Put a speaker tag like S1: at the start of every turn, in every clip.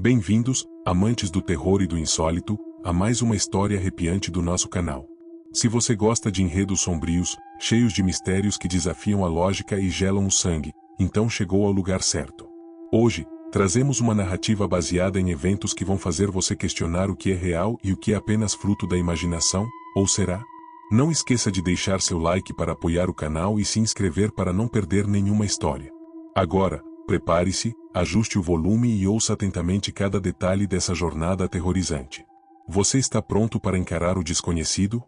S1: Bem-vindos, amantes do terror e do insólito, a mais uma história arrepiante do nosso canal. Se você gosta de enredos sombrios, cheios de mistérios que desafiam a lógica e gelam o sangue, então chegou ao lugar certo. Hoje, trazemos uma narrativa baseada em eventos que vão fazer você questionar o que é real e o que é apenas fruto da imaginação, ou será? Não esqueça de deixar seu like para apoiar o canal e se inscrever para não perder nenhuma história. Agora, prepare-se, ajuste o volume e ouça atentamente cada detalhe dessa jornada aterrorizante. Você está pronto para encarar o desconhecido?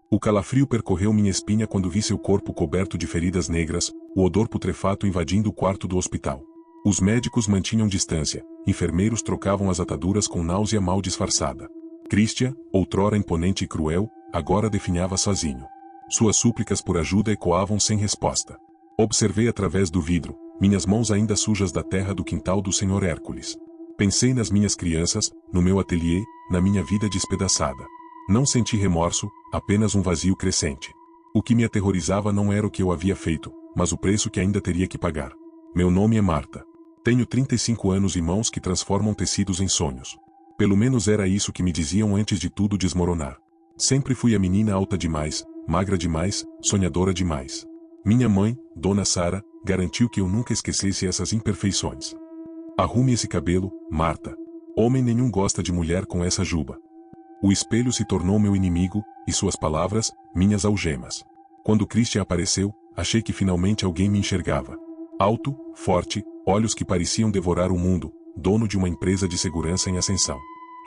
S1: O calafrio percorreu minha espinha quando vi seu corpo coberto de feridas negras, o odor putrefato invadindo o quarto do hospital. Os médicos mantinham distância, enfermeiros trocavam as ataduras com náusea mal disfarçada. Christian, outrora imponente e cruel, agora definhava sozinho. Suas súplicas por ajuda ecoavam sem resposta. Observei através do vidro, minhas mãos ainda sujas da terra do quintal do Sr. Hércules. Pensei nas minhas crianças, no meu ateliê, na minha vida despedaçada. Não senti remorso, apenas um vazio crescente. O que me aterrorizava não era o que eu havia feito, mas o preço que ainda teria que pagar. Meu nome é Marta. Tenho 35 anos e mãos que transformam tecidos em sonhos. Pelo menos era isso que me diziam antes de tudo desmoronar. Sempre fui a menina alta demais, magra demais, sonhadora demais. Minha mãe, Dona Sara, garantiu que eu nunca esquecesse essas imperfeições. Arrume esse cabelo, Marta. Homem nenhum gosta de mulher com essa juba. O espelho se tornou meu inimigo, e suas palavras, minhas algemas. Quando Christian apareceu, achei que finalmente alguém me enxergava. Alto, forte, olhos que pareciam devorar o mundo, dono de uma empresa de segurança em ascensão.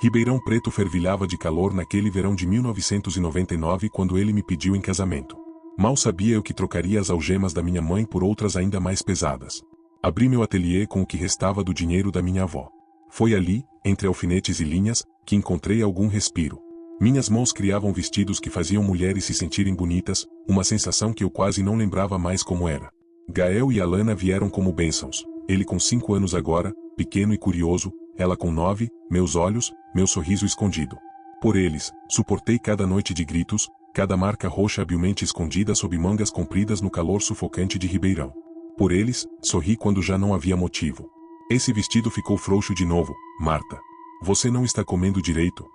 S1: Ribeirão Preto fervilhava de calor naquele verão de 1999 quando ele me pediu em casamento. Mal sabia eu que trocaria as algemas da minha mãe por outras ainda mais pesadas. Abri meu ateliê com o que restava do dinheiro da minha avó. Foi ali, entre alfinetes e linhas, que encontrei algum respiro. Minhas mãos criavam vestidos que faziam mulheres se sentirem bonitas, uma sensação que eu quase não lembrava mais como era. Gael e Alana vieram como bênçãos, ele com 5 anos agora, pequeno e curioso, ela com 9, meus olhos, meu sorriso escondido. Por eles, suportei cada noite de gritos, cada marca roxa habilmente escondida sob mangas compridas no calor sufocante de Ribeirão. Por eles, sorri quando já não havia motivo. Esse vestido ficou frouxo de novo, Marta. Você não está comendo direito.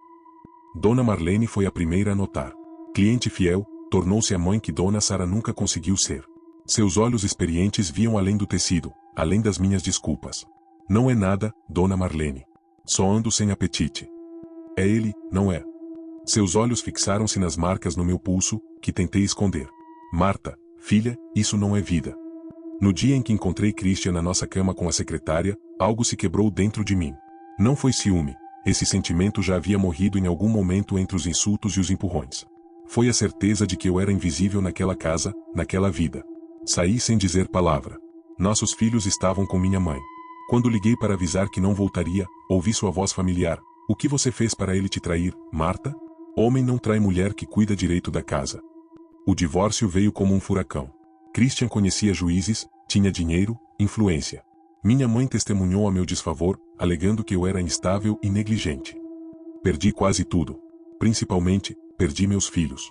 S1: Dona Marlene foi a primeira a notar. Cliente fiel, tornou-se a mãe que Dona Sara nunca conseguiu ser. Seus olhos experientes viam além do tecido, além das minhas desculpas. Não é nada, Dona Marlene. Só ando sem apetite. É ele, não é? Seus olhos fixaram-se nas marcas no meu pulso, que tentei esconder. Marta, filha, isso não é vida. No dia em que encontrei Christian na nossa cama com a secretária, algo se quebrou dentro de mim. Não foi ciúme, esse sentimento já havia morrido em algum momento entre os insultos e os empurrões. Foi a certeza de que eu era invisível naquela casa, naquela vida. Saí sem dizer palavra. Nossos filhos estavam com minha mãe. Quando liguei para avisar que não voltaria, ouvi sua voz familiar. O que você fez para ele te trair, Marta? Homem não trai mulher que cuida direito da casa. O divórcio veio como um furacão. Christian conhecia juízes, tinha dinheiro, influência. Minha mãe testemunhou a meu desfavor, alegando que eu era instável e negligente. Perdi quase tudo. Principalmente, perdi meus filhos.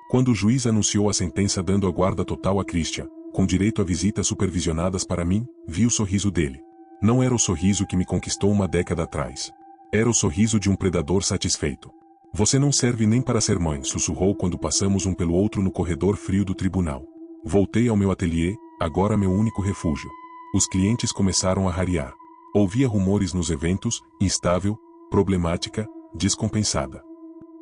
S1: Quando o juiz anunciou a sentença dando a guarda total a Christian, com direito a visitas supervisionadas para mim, vi o sorriso dele. Não era o sorriso que me conquistou uma década atrás. Era o sorriso de um predador satisfeito. Você não serve nem para ser mãe, sussurrou quando passamos um pelo outro no corredor frio do tribunal. Voltei ao meu ateliê, agora meu único refúgio. Os clientes começaram a rarear. Ouvia rumores nos eventos, instável, problemática, descompensada.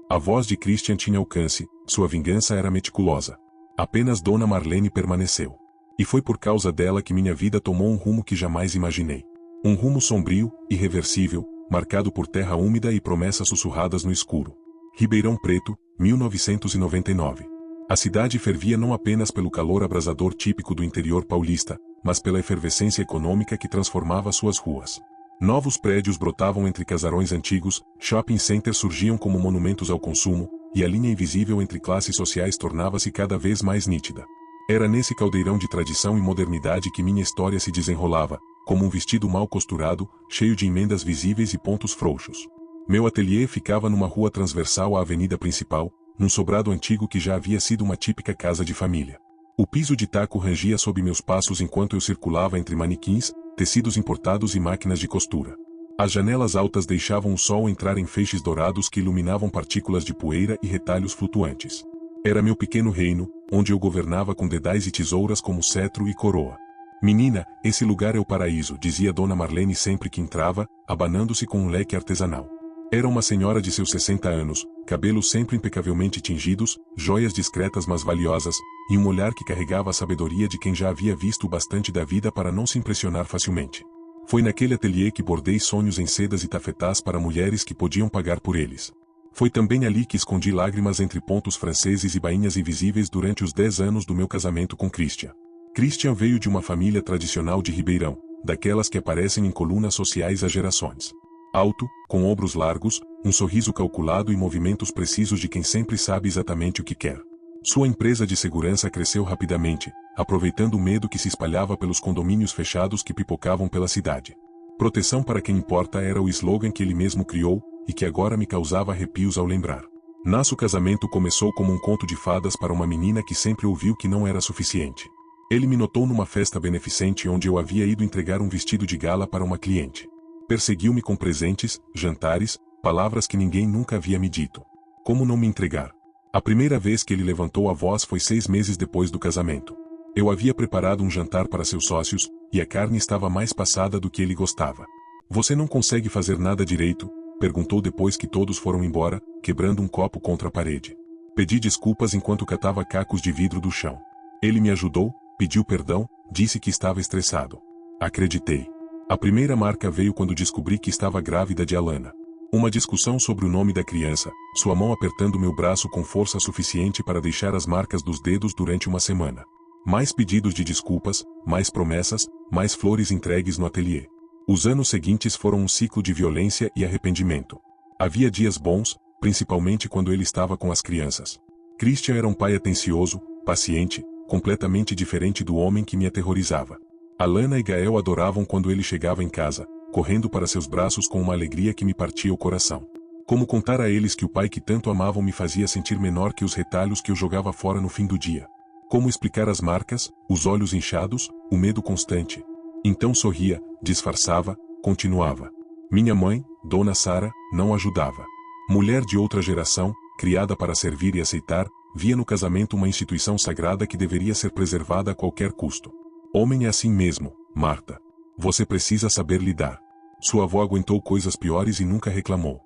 S1: A voz de Christian tinha alcance, sua vingança era meticulosa. Apenas Dona Marlene permaneceu. E foi por causa dela que minha vida tomou um rumo que jamais imaginei. Um rumo sombrio, irreversível, marcado por terra úmida e promessas sussurradas no escuro. Ribeirão Preto, 1999. A cidade fervia não apenas pelo calor abrasador típico do interior paulista, mas pela efervescência econômica que transformava suas ruas. Novos prédios brotavam entre casarões antigos, shopping centers surgiam como monumentos ao consumo, e a linha invisível entre classes sociais tornava-se cada vez mais nítida. Era nesse caldeirão de tradição e modernidade que minha história se desenrolava, como um vestido mal costurado, cheio de emendas visíveis e pontos frouxos. Meu ateliê ficava numa rua transversal à avenida principal, num sobrado antigo que já havia sido uma típica casa de família. O piso de taco rangia sob meus passos enquanto eu circulava entre manequins, tecidos importados e máquinas de costura. As janelas altas deixavam o sol entrar em feixes dourados que iluminavam partículas de poeira e retalhos flutuantes. Era meu pequeno reino, onde eu governava com dedais e tesouras como cetro e coroa. Menina, esse lugar é o paraíso, dizia Dona Marlene sempre que entrava, abanando-se com um leque artesanal. Era uma senhora de seus 60 anos, cabelos sempre impecavelmente tingidos, joias discretas mas valiosas, e um olhar que carregava a sabedoria de quem já havia visto bastante da vida para não se impressionar facilmente. Foi naquele ateliê que bordei sonhos em sedas e tafetás para mulheres que podiam pagar por eles. Foi também ali que escondi lágrimas entre pontos franceses e bainhas invisíveis durante os 10 anos do meu casamento com Christian. Christian veio de uma família tradicional de Ribeirão, daquelas que aparecem em colunas sociais há gerações. Alto, com ombros largos, um sorriso calculado e movimentos precisos de quem sempre sabe exatamente o que quer. Sua empresa de segurança cresceu rapidamente, aproveitando o medo que se espalhava pelos condomínios fechados que pipocavam pela cidade. Proteção para quem importa era o slogan que ele mesmo criou, e que agora me causava arrepios ao lembrar. Nosso casamento começou como um conto de fadas para uma menina que sempre ouviu que não era suficiente. Ele me notou numa festa beneficente onde eu havia ido entregar um vestido de gala para uma cliente. Perseguiu-me com presentes, jantares, palavras que ninguém nunca havia me dito. Como não me entregar? A primeira vez que ele levantou a voz foi 6 meses depois do casamento. Eu havia preparado um jantar para seus sócios, e a carne estava mais passada do que ele gostava. Você não consegue fazer nada direito? Perguntou depois que todos foram embora, quebrando um copo contra a parede. Pedi desculpas enquanto catava cacos de vidro do chão. Ele me ajudou, pediu perdão, disse que estava estressado. Acreditei. A primeira marca veio quando descobri que estava grávida de Alana. Uma discussão sobre o nome da criança, sua mão apertando meu braço com força suficiente para deixar as marcas dos dedos durante uma semana. Mais pedidos de desculpas, mais promessas, mais flores entregues no ateliê. Os anos seguintes foram um ciclo de violência e arrependimento. Havia dias bons, principalmente quando ele estava com as crianças. Christian era um pai atencioso, paciente, completamente diferente do homem que me aterrorizava. Alana e Gael adoravam quando ele chegava em casa, correndo para seus braços com uma alegria que me partia o coração. Como contar a eles que o pai que tanto amavam me fazia sentir menor que os retalhos que eu jogava fora no fim do dia? Como explicar as marcas, os olhos inchados, o medo constante? Então sorria, disfarçava, continuava. Minha mãe, Dona Sara, não ajudava. Mulher de outra geração, criada para servir e aceitar, via no casamento uma instituição sagrada que deveria ser preservada a qualquer custo. Homem é assim mesmo, Marta. Você precisa saber lidar. Sua avó aguentou coisas piores e nunca reclamou.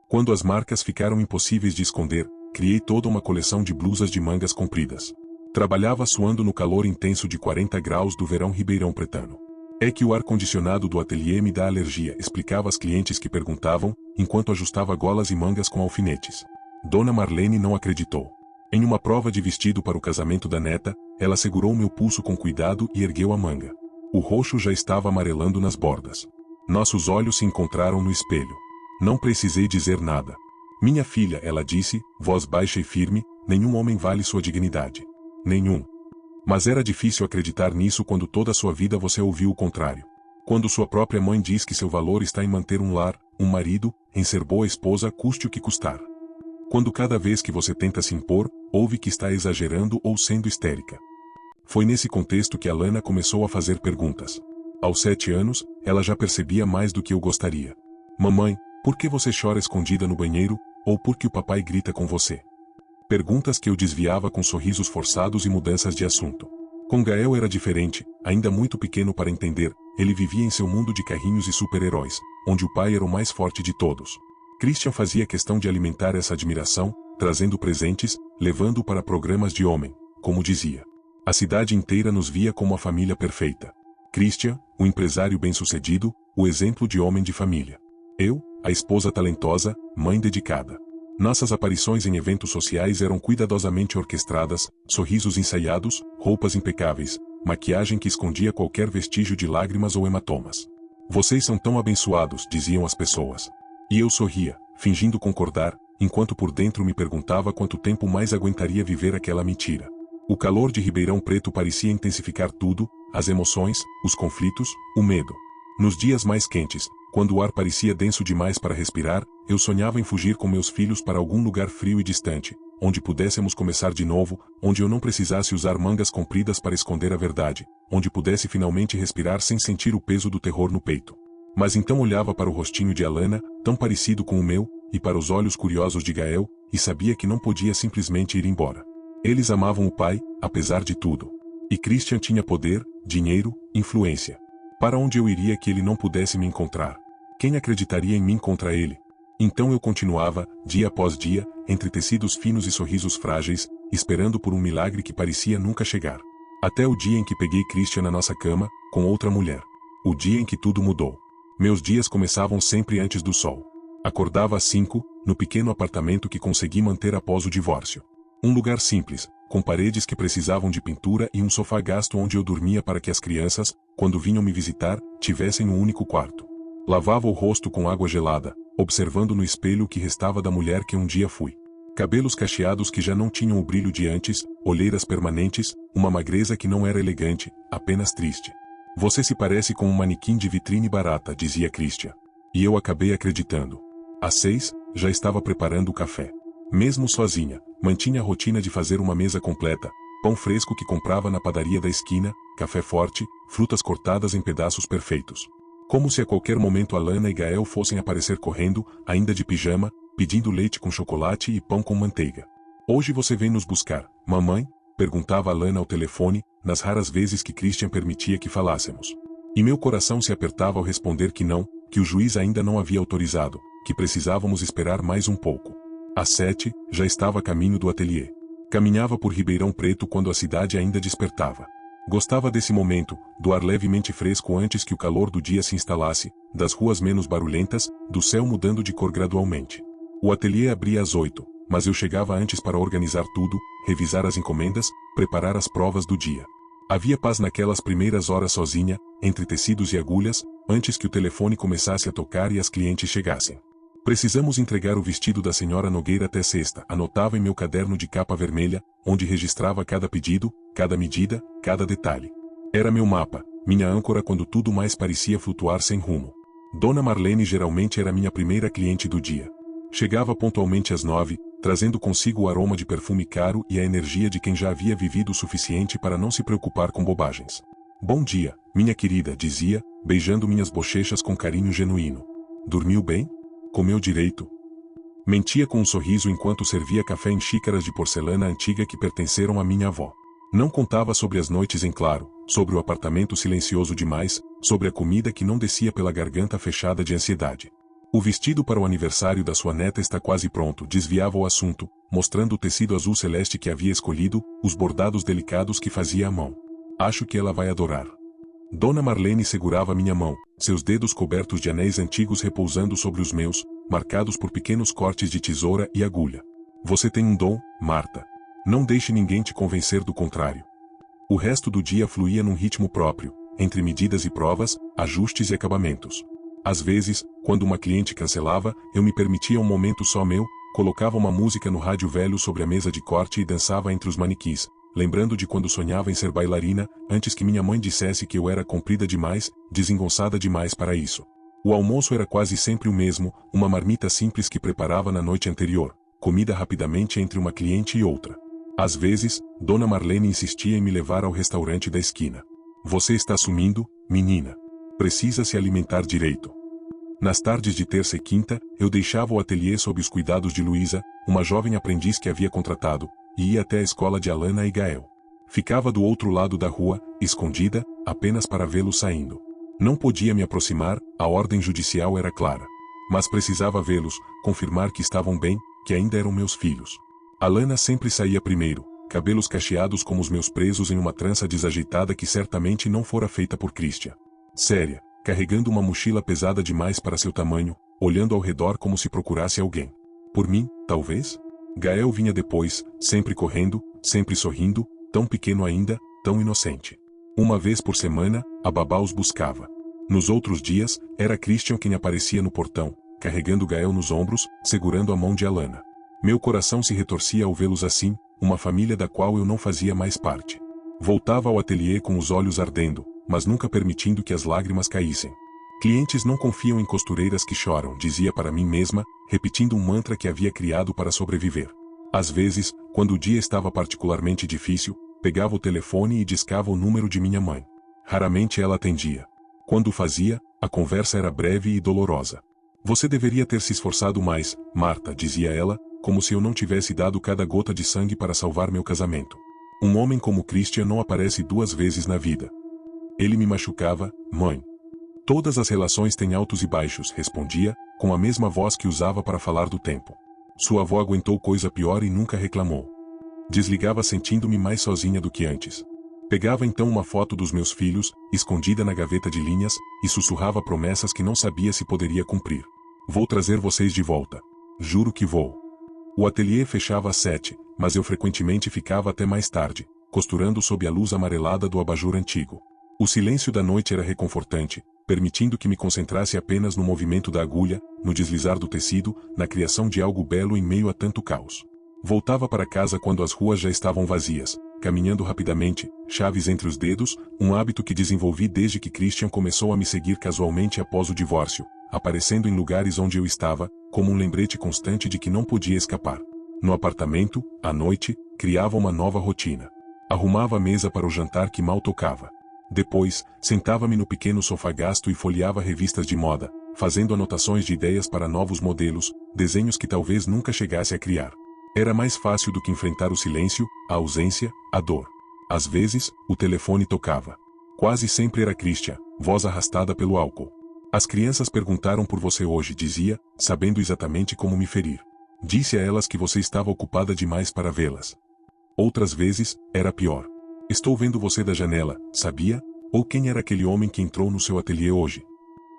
S1: Quando as marcas ficaram impossíveis de esconder, criei toda uma coleção de blusas de mangas compridas. Trabalhava suando no calor intenso de 40 graus do verão ribeirão pretano. É que o ar-condicionado do ateliê me dá alergia, explicava às clientes que perguntavam, enquanto ajustava golas e mangas com alfinetes. Dona Marlene não acreditou. Em uma prova de vestido para o casamento da neta, ela segurou meu pulso com cuidado e ergueu a manga. O roxo já estava amarelando nas bordas. Nossos olhos se encontraram no espelho. Não precisei dizer nada. Minha filha, ela disse, voz baixa e firme, nenhum homem vale sua dignidade. Nenhum. Mas era difícil acreditar nisso quando toda a sua vida você ouviu o contrário. Quando sua própria mãe diz que seu valor está em manter um lar, um marido, em ser boa esposa custe o que custar. Quando cada vez que você tenta se impor, ouve que está exagerando ou sendo histérica. Foi nesse contexto que Alana começou a fazer perguntas. Aos 7 anos, ela já percebia mais do que eu gostaria. Mamãe, por que você chora escondida no banheiro, ou por que o papai grita com você? Perguntas que eu desviava com sorrisos forçados e mudanças de assunto. Com Gael era diferente, ainda muito pequeno para entender, ele vivia em seu mundo de carrinhos e super-heróis, onde o pai era o mais forte de todos. Christian fazia questão de alimentar essa admiração, trazendo presentes, levando-o para programas de homem, como dizia. A cidade inteira nos via como a família perfeita. Christian, o empresário bem-sucedido, o exemplo de homem de família. Eu, a esposa talentosa, mãe dedicada. Nossas aparições em eventos sociais eram cuidadosamente orquestradas, sorrisos ensaiados, roupas impecáveis, maquiagem que escondia qualquer vestígio de lágrimas ou hematomas. Vocês são tão abençoados, diziam as pessoas. E eu sorria, fingindo concordar, enquanto por dentro me perguntava quanto tempo mais aguentaria viver aquela mentira. O calor de Ribeirão Preto parecia intensificar tudo, as emoções, os conflitos, o medo. Nos dias mais quentes, quando o ar parecia denso demais para respirar, eu sonhava em fugir com meus filhos para algum lugar frio e distante, onde pudéssemos começar de novo, onde eu não precisasse usar mangas compridas para esconder a verdade, onde pudesse finalmente respirar sem sentir o peso do terror no peito. Mas então olhava para o rostinho de Alana, tão parecido com o meu, e para os olhos curiosos de Gael, e sabia que não podia simplesmente ir embora. Eles amavam o pai, apesar de tudo. E Christian tinha poder, dinheiro, influência. Para onde eu iria que ele não pudesse me encontrar? Quem acreditaria em mim contra ele? Então eu continuava, dia após dia, entre tecidos finos e sorrisos frágeis, esperando por um milagre que parecia nunca chegar. Até o dia em que peguei Christian na nossa cama, com outra mulher. O dia em que tudo mudou. Meus dias começavam sempre antes do sol. Acordava às 5, no pequeno apartamento que consegui manter após o divórcio. Um lugar simples, com paredes que precisavam de pintura e um sofá gasto onde eu dormia para que as crianças, quando vinham me visitar, tivessem um único quarto. Lavava o rosto com água gelada, observando no espelho o que restava da mulher que um dia fui. Cabelos cacheados que já não tinham o brilho de antes, olheiras permanentes, uma magreza que não era elegante, apenas triste. Você se parece com um manequim de vitrine barata, dizia Christian. E eu acabei acreditando. Às 6, já estava preparando o café. Mesmo sozinha, mantinha a rotina de fazer uma mesa completa, pão fresco que comprava na padaria da esquina, café forte, frutas cortadas em pedaços perfeitos. Como se a qualquer momento Alana e Gael fossem aparecer correndo, ainda de pijama, pedindo leite com chocolate e pão com manteiga. Hoje você vem nos buscar, mamãe? Perguntava Alana ao telefone, nas raras vezes que Christian permitia que falássemos. E meu coração se apertava ao responder que não, que o juiz ainda não havia autorizado, que precisávamos esperar mais um pouco. Às 7, já estava a caminho do ateliê. Caminhava por Ribeirão Preto quando a cidade ainda despertava. Gostava desse momento, do ar levemente fresco antes que o calor do dia se instalasse, das ruas menos barulhentas, do céu mudando de cor gradualmente. O ateliê abria às 8, mas eu chegava antes para organizar tudo, revisar as encomendas, preparar as provas do dia. Havia paz naquelas primeiras horas sozinha, entre tecidos e agulhas, antes que o telefone começasse a tocar e as clientes chegassem. Precisamos entregar o vestido da senhora Nogueira até sexta, anotava em meu caderno de capa vermelha, onde registrava cada pedido, cada medida, cada detalhe. Era meu mapa, minha âncora quando tudo mais parecia flutuar sem rumo. Dona Marlene geralmente era minha primeira cliente do dia. Chegava pontualmente às 9, trazendo consigo o aroma de perfume caro e a energia de quem já havia vivido o suficiente para não se preocupar com bobagens. Bom dia, minha querida, dizia, beijando minhas bochechas com carinho genuíno. Dormiu bem? Comeu direito? Mentia com um sorriso enquanto servia café em xícaras de porcelana antiga que pertenceram à minha avó. Não contava sobre as noites em claro, sobre o apartamento silencioso demais, sobre a comida que não descia pela garganta fechada de ansiedade. O vestido para o aniversário da sua neta está quase pronto, desviava o assunto, mostrando o tecido azul celeste que havia escolhido, os bordados delicados que fazia à mão. Acho que ela vai adorar. Dona Marlene segurava minha mão, seus dedos cobertos de anéis antigos repousando sobre os meus, marcados por pequenos cortes de tesoura e agulha. Você tem um dom, Marta. Não deixe ninguém te convencer do contrário. O resto do dia fluía num ritmo próprio, entre medidas e provas, ajustes e acabamentos. Às vezes, quando uma cliente cancelava, eu me permitia um momento só meu, colocava uma música no rádio velho sobre a mesa de corte e dançava entre os manequins, lembrando de quando sonhava em ser bailarina, antes que minha mãe dissesse que eu era comprida demais, desengonçada demais para isso. O almoço era quase sempre o mesmo, uma marmita simples que preparava na noite anterior, comida rapidamente entre uma cliente e outra. Às vezes, Dona Marlene insistia em me levar ao restaurante da esquina. Você está sumindo, menina. Precisa se alimentar direito. Nas tardes de terça e quinta, eu deixava o ateliê sob os cuidados de Luísa, uma jovem aprendiz que havia contratado, e ia até a escola de Alana e Gael. Ficava do outro lado da rua, escondida, apenas para vê-los saindo. Não podia me aproximar, a ordem judicial era clara. Mas precisava vê-los, confirmar que estavam bem, que ainda eram meus filhos. Alana sempre saía primeiro, cabelos cacheados como os meus presos em uma trança desajeitada que certamente não fora feita por Christian. Séria, carregando uma mochila pesada demais para seu tamanho, olhando ao redor como se procurasse alguém. Por mim, talvez? Gael vinha depois, sempre correndo, sempre sorrindo, tão pequeno ainda, tão inocente. Uma vez por semana, a babá os buscava. Nos outros dias, era Christian quem aparecia no portão, carregando Gael nos ombros, segurando a mão de Alana. Meu coração se retorcia ao vê-los assim, uma família da qual eu não fazia mais parte. Voltava ao ateliê com os olhos ardendo, mas nunca permitindo que as lágrimas caíssem. Clientes não confiam em costureiras que choram, dizia para mim mesma, repetindo um mantra que havia criado para sobreviver. Às vezes, quando o dia estava particularmente difícil, pegava o telefone e discava o número de minha mãe. Raramente ela atendia. Quando o fazia, a conversa era breve e dolorosa. Você deveria ter se esforçado mais, Marta, dizia ela, como se eu não tivesse dado cada gota de sangue para salvar meu casamento. Um homem como Christian não aparece 2 vezes na vida. Ele me machucava, mãe. Todas as relações têm altos e baixos, respondia, com a mesma voz que usava para falar do tempo. Sua avó aguentou coisa pior e nunca reclamou. Desligava sentindo-me mais sozinha do que antes. Pegava então uma foto dos meus filhos, escondida na gaveta de linhas, e sussurrava promessas que não sabia se poderia cumprir. Vou trazer vocês de volta. Juro que vou. O ateliê fechava às 7, mas eu frequentemente ficava até mais tarde, costurando sob a luz amarelada do abajur antigo. O silêncio da noite era reconfortante, permitindo que me concentrasse apenas no movimento da agulha, no deslizar do tecido, na criação de algo belo em meio a tanto caos. Voltava para casa quando as ruas já estavam vazias, caminhando rapidamente, chaves entre os dedos, um hábito que desenvolvi desde que Christian começou a me seguir casualmente após o divórcio, aparecendo em lugares onde eu estava, como um lembrete constante de que não podia escapar. No apartamento, à noite, criava uma nova rotina. Arrumava a mesa para o jantar que mal tocava. Depois, sentava-me no pequeno sofá gasto e folheava revistas de moda, fazendo anotações de ideias para novos modelos, desenhos que talvez nunca chegasse a criar. Era mais fácil do que enfrentar o silêncio, a ausência, a dor. Às vezes, o telefone tocava. Quase sempre era Christian, voz arrastada pelo álcool. As crianças perguntaram por você hoje, dizia, sabendo exatamente como me ferir. Disse a elas que você estava ocupada demais para vê-las. Outras vezes, era pior. Estou vendo você da janela, sabia? Ou quem era aquele homem que entrou no seu ateliê hoje?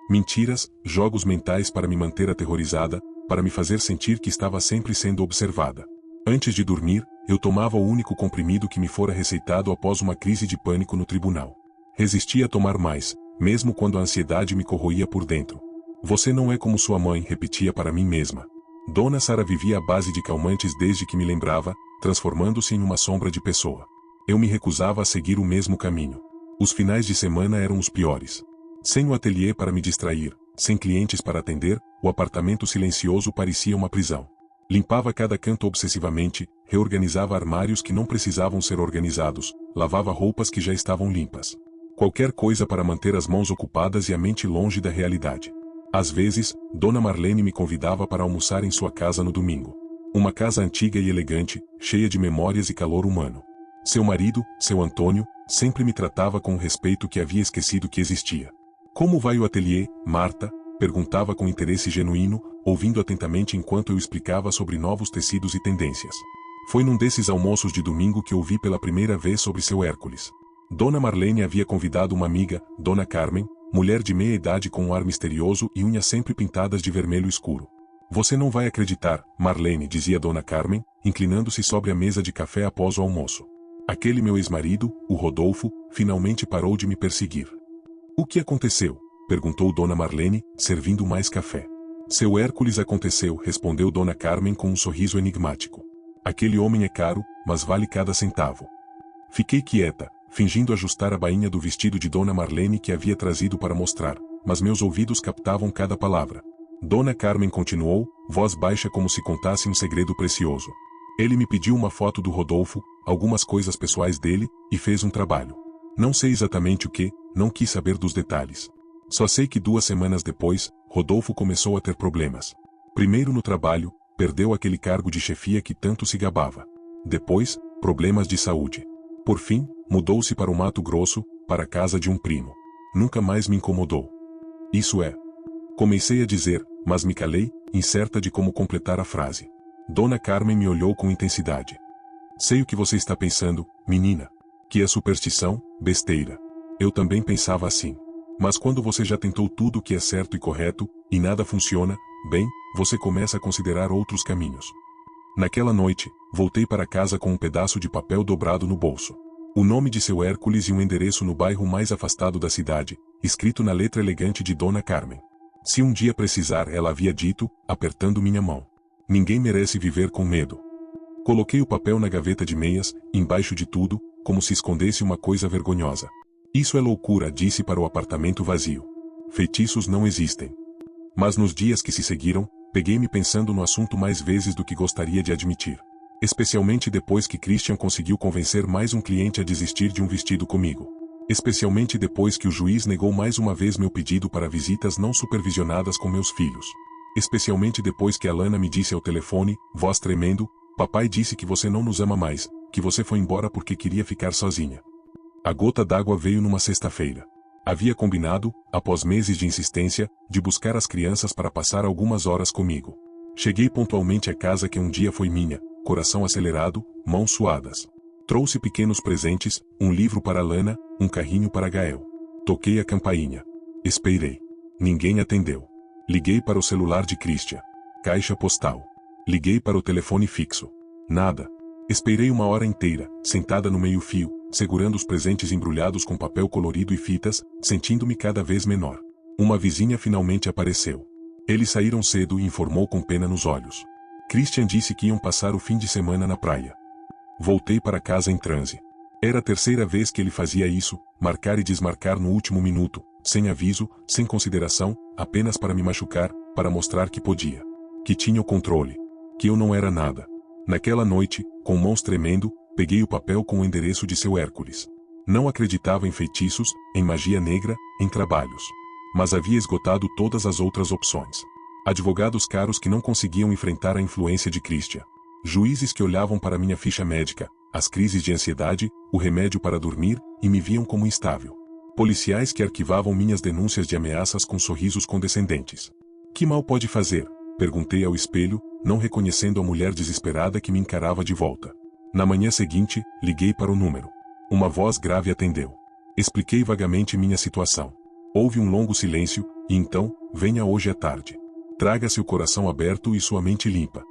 S1: Mentiras, jogos mentais para me manter aterrorizada, para me fazer sentir que estava sempre sendo observada. Antes de dormir, eu tomava o único comprimido que me fora receitado após uma crise de pânico no tribunal. Resistia a tomar mais, mesmo quando a ansiedade me corroía por dentro. Você não é como sua mãe, repetia para mim mesma. Dona Sara vivia à base de calmantes desde que me lembrava, transformando-se em uma sombra de pessoa. Eu me recusava a seguir o mesmo caminho. Os finais de semana eram os piores. Sem o ateliê para me distrair, sem clientes para atender, o apartamento silencioso parecia uma prisão. Limpava cada canto obsessivamente, reorganizava armários que não precisavam ser organizados, lavava roupas que já estavam limpas. Qualquer coisa para manter as mãos ocupadas e a mente longe da realidade. Às vezes, Dona Marlene me convidava para almoçar em sua casa no domingo. Uma casa antiga e elegante, cheia de memórias e calor humano. Seu marido, seu Antônio, sempre me tratava com um respeito que havia esquecido que existia. Como vai o ateliê, Marta? Perguntava com interesse genuíno, ouvindo atentamente enquanto eu explicava sobre novos tecidos e tendências. Foi num desses almoços de domingo que ouvi pela primeira vez sobre seu Hércules. Dona Marlene havia convidado uma amiga, Dona Carmen, mulher de meia idade com um ar misterioso e unhas sempre pintadas de vermelho escuro. Você não vai acreditar, Marlene, dizia Dona Carmen, inclinando-se sobre a mesa de café após o almoço. Aquele meu ex-marido, o Rodolfo, finalmente parou de me perseguir. O que aconteceu? Perguntou Dona Marlene, servindo mais café. Seu Hércules aconteceu, respondeu Dona Carmen com um sorriso enigmático. Aquele homem é caro, mas vale cada centavo. Fiquei quieta, fingindo ajustar a bainha do vestido de Dona Marlene que havia trazido para mostrar, mas meus ouvidos captavam cada palavra. Dona Carmen continuou, voz baixa como se contasse um segredo precioso. Ele me pediu uma foto do Rodolfo, algumas coisas pessoais dele, e fez um trabalho. Não sei exatamente o que, não quis saber dos detalhes. Só sei que 2 semanas depois, Rodolfo começou a ter problemas. Primeiro no trabalho, perdeu aquele cargo de chefia que tanto se gabava. Depois, problemas de saúde. Por fim, mudou-se para o Mato Grosso, para a casa de um primo. Nunca mais me incomodou. Isso é. Comecei a dizer, mas me calei, incerta de como completar a frase. Dona Carmen me olhou com intensidade. Sei o que você está pensando, menina. Que é superstição, besteira. Eu também pensava assim. Mas quando você já tentou tudo o que é certo e correto, e nada funciona, bem, você começa a considerar outros caminhos. Naquela noite, voltei para casa com um pedaço de papel dobrado no bolso. O nome de seu Hércules e um endereço no bairro mais afastado da cidade, escrito na letra elegante de Dona Carmen. Se um dia precisar, ela havia dito, apertando minha mão. Ninguém merece viver com medo. Coloquei o papel na gaveta de meias, embaixo de tudo, como se escondesse uma coisa vergonhosa. Isso é loucura, disse para o apartamento vazio. Feitiços não existem. Mas nos dias que se seguiram, peguei-me pensando no assunto mais vezes do que gostaria de admitir. Especialmente depois que Christian conseguiu convencer mais um cliente a desistir de um vestido comigo. Especialmente depois que o juiz negou mais uma vez meu pedido para visitas não supervisionadas com meus filhos. Especialmente depois que Alana me disse ao telefone, voz tremendo, papai disse que você não nos ama mais, que você foi embora porque queria ficar sozinha. A gota d'água veio numa sexta-feira. Havia combinado, após meses de insistência, de buscar as crianças para passar algumas horas comigo. Cheguei pontualmente à casa que um dia foi minha, coração acelerado, mãos suadas. Trouxe pequenos presentes, um livro para Alana, um carrinho para Gael. Toquei a campainha. Esperei. Ninguém atendeu. Liguei para o celular de Christian. Caixa postal. Liguei para o telefone fixo. Nada. Esperei uma hora inteira, sentada no meio-fio, segurando os presentes embrulhados com papel colorido e fitas, sentindo-me cada vez menor. Uma vizinha finalmente apareceu. Eles saíram cedo e informou com pena nos olhos. Christian disse que iam passar o fim de semana na praia. Voltei para casa em transe. Era a terceira vez que ele fazia isso, marcar e desmarcar no último minuto, sem aviso, sem consideração, apenas para me machucar, para mostrar que podia. Que tinha o controle. Que eu não era nada. Naquela noite, com mãos tremendo, peguei o papel com o endereço de seu Hércules. Não acreditava em feitiços, em magia negra, em trabalhos. Mas havia esgotado todas as outras opções. Advogados caros que não conseguiam enfrentar a influência de Christian. Juízes que olhavam para minha ficha médica, as crises de ansiedade, o remédio para dormir, e me viam como instável. Policiais que arquivavam minhas denúncias de ameaças com sorrisos condescendentes. Que mal pode fazer? Perguntei ao espelho, não reconhecendo a mulher desesperada que me encarava de volta. Na manhã seguinte, liguei para o número. Uma voz grave atendeu. Expliquei vagamente minha situação. Houve um longo silêncio, e então, venha hoje à tarde. Traga seu coração aberto e sua mente limpa.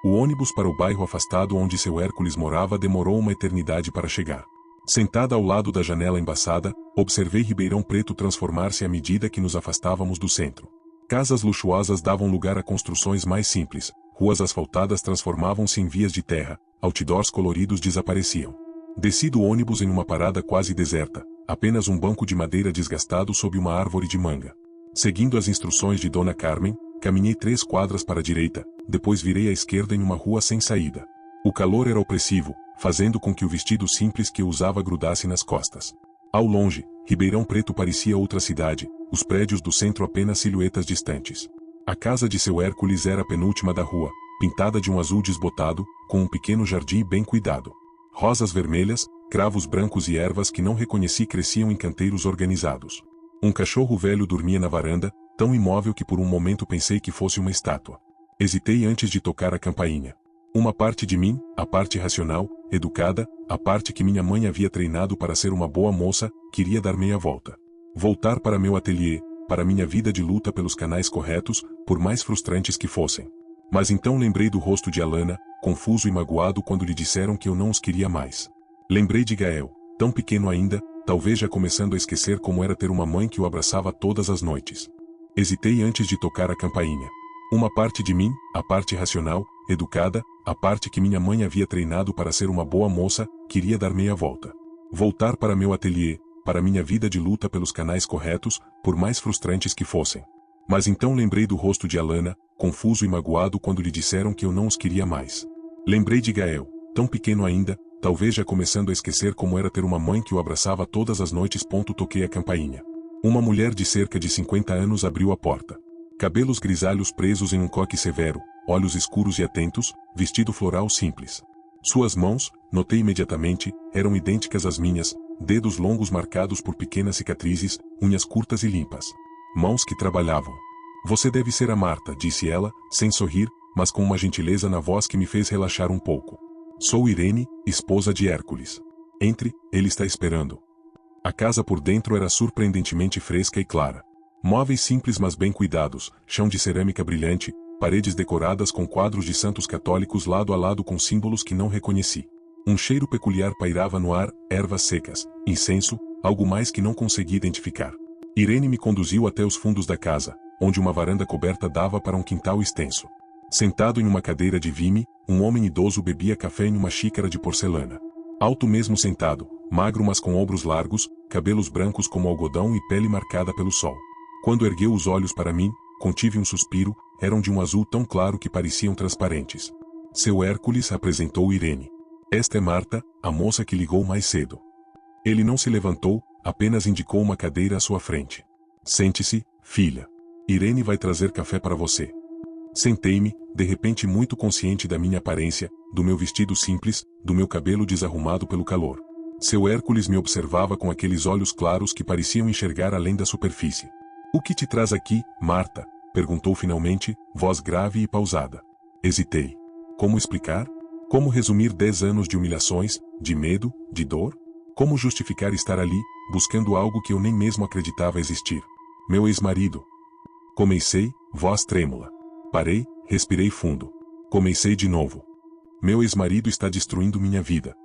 S1: O ônibus para o bairro afastado onde seu Hércules morava demorou uma eternidade para chegar. Sentada ao lado da janela embaçada, observei Ribeirão Preto transformar-se à medida que nos afastávamos do centro. Casas luxuosas davam lugar a construções mais simples, ruas asfaltadas transformavam-se em vias de terra, outdoors coloridos desapareciam. Desci do ônibus em uma parada quase deserta, apenas um banco de madeira desgastado sob uma árvore de manga. Seguindo as instruções de Dona Carmen, caminhei 3 quadras para a direita, depois virei à esquerda em uma rua sem saída. O calor era opressivo, fazendo com que o vestido simples que eu usava grudasse nas costas. Ao longe, Ribeirão Preto parecia outra cidade, os prédios do centro apenas silhuetas distantes. A casa de seu Hércules era a penúltima da rua, pintada de um azul desbotado, com um pequeno jardim bem cuidado. Rosas vermelhas, cravos brancos e ervas que não reconheci cresciam em canteiros organizados. Um cachorro velho dormia na varanda, tão imóvel que por um momento pensei que fosse uma estátua. Hesitei antes de tocar a campainha. Uma parte de mim, a parte racional, educada, a parte que minha mãe havia treinado para ser uma boa moça, queria dar meia volta. Voltar para meu ateliê, para minha vida de luta pelos canais corretos, por mais frustrantes que fossem. Mas então lembrei do rosto de Alana, confuso e magoado quando lhe disseram que eu não os queria mais. Lembrei de Gael, tão pequeno ainda, talvez já começando a esquecer como era ter uma mãe que o abraçava todas as noites. Hesitei antes de tocar a campainha. Uma parte de mim, a parte racional, educada, a parte que minha mãe havia treinado para ser uma boa moça, queria dar meia volta. Voltar para meu ateliê, para minha vida de luta pelos canais corretos, por mais frustrantes que fossem. Mas então lembrei do rosto de Alana, confuso e magoado quando lhe disseram que eu não os queria mais. Lembrei de Gael, tão pequeno ainda, talvez já começando a esquecer como era ter uma mãe que o abraçava todas as noites. Toquei a campainha. Uma mulher de cerca de 50 anos abriu a porta. Cabelos grisalhos presos em um coque severo, olhos escuros e atentos, vestido floral simples. Suas mãos, notei imediatamente, eram idênticas às minhas, dedos longos marcados por pequenas cicatrizes, unhas curtas e limpas. Mãos que trabalhavam. Você deve ser a Marta, disse ela, sem sorrir, mas com uma gentileza na voz que me fez relaxar um pouco. Sou Irene, esposa de Hércules. Entre, ele está esperando. A casa por dentro era surpreendentemente fresca e clara. Móveis simples mas bem cuidados, chão de cerâmica brilhante, paredes decoradas com quadros de santos católicos lado a lado com símbolos que não reconheci. Um cheiro peculiar pairava no ar, ervas secas, incenso, algo mais que não consegui identificar. Irene me conduziu até os fundos da casa, onde uma varanda coberta dava para um quintal extenso. Sentado em uma cadeira de vime, um homem idoso bebia café em uma xícara de porcelana. Alto mesmo sentado, magro mas com ombros largos, cabelos brancos como algodão e pele marcada pelo sol. Quando ergueu os olhos para mim, contive um suspiro, eram de um azul tão claro que pareciam transparentes. Seu Hércules apresentou Irene. Esta é Marta, a moça que ligou mais cedo. Ele não se levantou, apenas indicou uma cadeira à sua frente. Sente-se, filha. Irene vai trazer café para você. Sentei-me, de repente muito consciente da minha aparência, do meu vestido simples, do meu cabelo desarrumado pelo calor. Seu Hércules me observava com aqueles olhos claros que pareciam enxergar além da superfície. O que te traz aqui, Marta? Perguntou finalmente, voz grave e pausada. Hesitei. Como explicar? Como resumir 10 anos de humilhações, de medo, de dor? Como justificar estar ali, buscando algo que eu nem mesmo acreditava existir? Meu ex-marido. Comecei, voz trêmula. Parei, respirei fundo. Comecei de novo. Meu ex-marido está destruindo minha vida.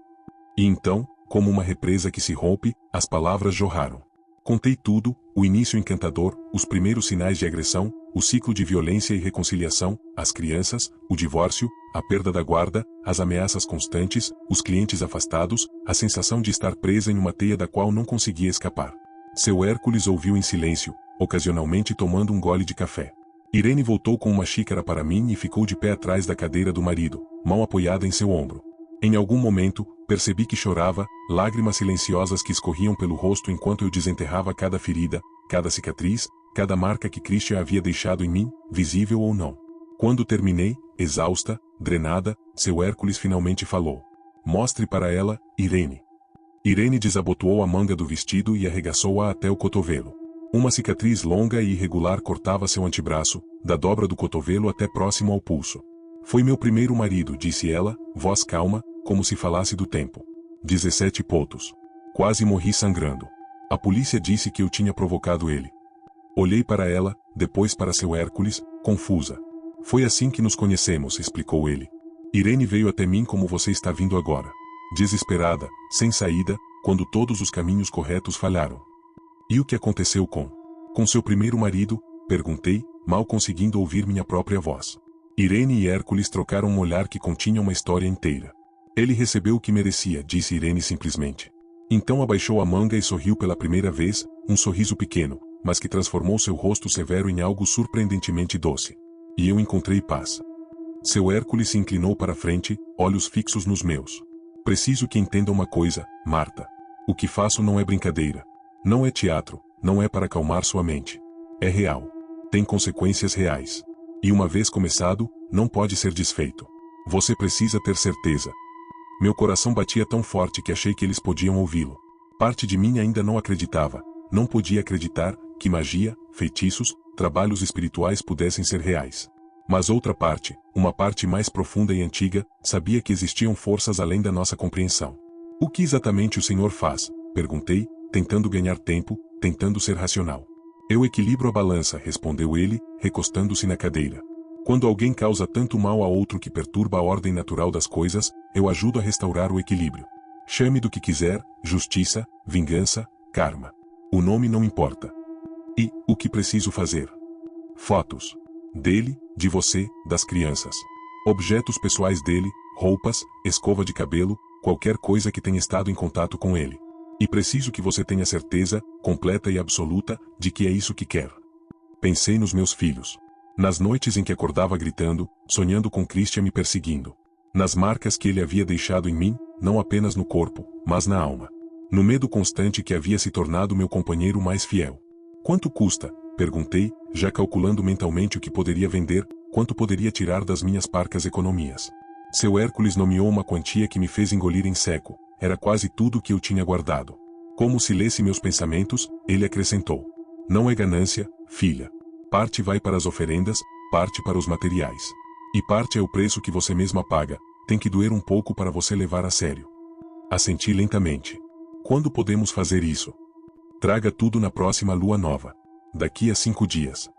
S1: E então, como uma represa que se rompe, as palavras jorraram. Contei tudo, o início encantador, os primeiros sinais de agressão, o ciclo de violência e reconciliação, as crianças, o divórcio, a perda da guarda, as ameaças constantes, os clientes afastados, a sensação de estar presa em uma teia da qual não conseguia escapar. Seu Hércules ouviu em silêncio, ocasionalmente tomando um gole de café. Irene voltou com uma xícara para mim e ficou de pé atrás da cadeira do marido, mão apoiada em seu ombro. Em algum momento, percebi que chorava, lágrimas silenciosas que escorriam pelo rosto enquanto eu desenterrava cada ferida, cada cicatriz, cada marca que Christian havia deixado em mim, visível ou não. Quando terminei, exausta, drenada, seu Hércules finalmente falou. Mostre para ela, Irene. Irene desabotoou a manga do vestido e arregaçou-a até o cotovelo. Uma cicatriz longa e irregular cortava seu antebraço, da dobra do cotovelo até próximo ao pulso. Foi meu primeiro marido, disse ela, voz calma, como se falasse do tempo. 17 pontos. Quase morri sangrando. A polícia disse que eu tinha provocado ele. Olhei para ela, depois para seu Hércules, confusa. Foi assim que nos conhecemos, explicou ele. Irene veio até mim como você está vindo agora. Desesperada, sem saída, quando todos os caminhos corretos falharam. E o que aconteceu com seu primeiro marido? Perguntei, mal conseguindo ouvir minha própria voz. Irene e Hércules trocaram um olhar que continha uma história inteira. Ele recebeu o que merecia, disse Irene simplesmente. Então abaixou a manga e sorriu pela primeira vez, um sorriso pequeno, mas que transformou seu rosto severo em algo surpreendentemente doce. E eu encontrei paz. Seu Hércules se inclinou para frente, olhos fixos nos meus. Preciso que entenda uma coisa, Marta. O que faço não é brincadeira. Não é teatro, não é para acalmar sua mente. É real. Tem consequências reais. E uma vez começado, não pode ser desfeito. Você precisa ter certeza. Meu coração batia tão forte que achei que eles podiam ouvi-lo. Parte de mim ainda não acreditava, não podia acreditar que magia, feitiços, trabalhos espirituais pudessem ser reais. Mas outra parte, uma parte mais profunda e antiga, sabia que existiam forças além da nossa compreensão. O que exatamente o Senhor faz? Perguntei, tentando ganhar tempo, tentando ser racional. Eu equilibro a balança, respondeu ele, recostando-se na cadeira. Quando alguém causa tanto mal a outro que perturba a ordem natural das coisas, eu ajudo a restaurar o equilíbrio. Chame do que quiser, justiça, vingança, karma. O nome não importa. E, o que preciso fazer? Fotos. Dele, de você, das crianças. Objetos pessoais dele, roupas, escova de cabelo, qualquer coisa que tenha estado em contato com ele. E preciso que você tenha certeza, completa e absoluta, de que é isso que quer. Pensei nos meus filhos. Nas noites em que acordava gritando, sonhando com Christian me perseguindo. Nas marcas que ele havia deixado em mim, não apenas no corpo, mas na alma. No medo constante que havia se tornado meu companheiro mais fiel. Quanto custa? Perguntei, já calculando mentalmente o que poderia vender, quanto poderia tirar das minhas parcas economias. Seu Hércules nomeou uma quantia que me fez engolir em seco. Era quase tudo o que eu tinha guardado. Como se lesse meus pensamentos, ele acrescentou. Não é ganância, filha. Parte vai para as oferendas, parte para os materiais. E parte é o preço que você mesma paga, tem que doer um pouco para você levar a sério. Assenti lentamente. Quando podemos fazer isso? Traga tudo na próxima lua nova. Daqui a 5 dias.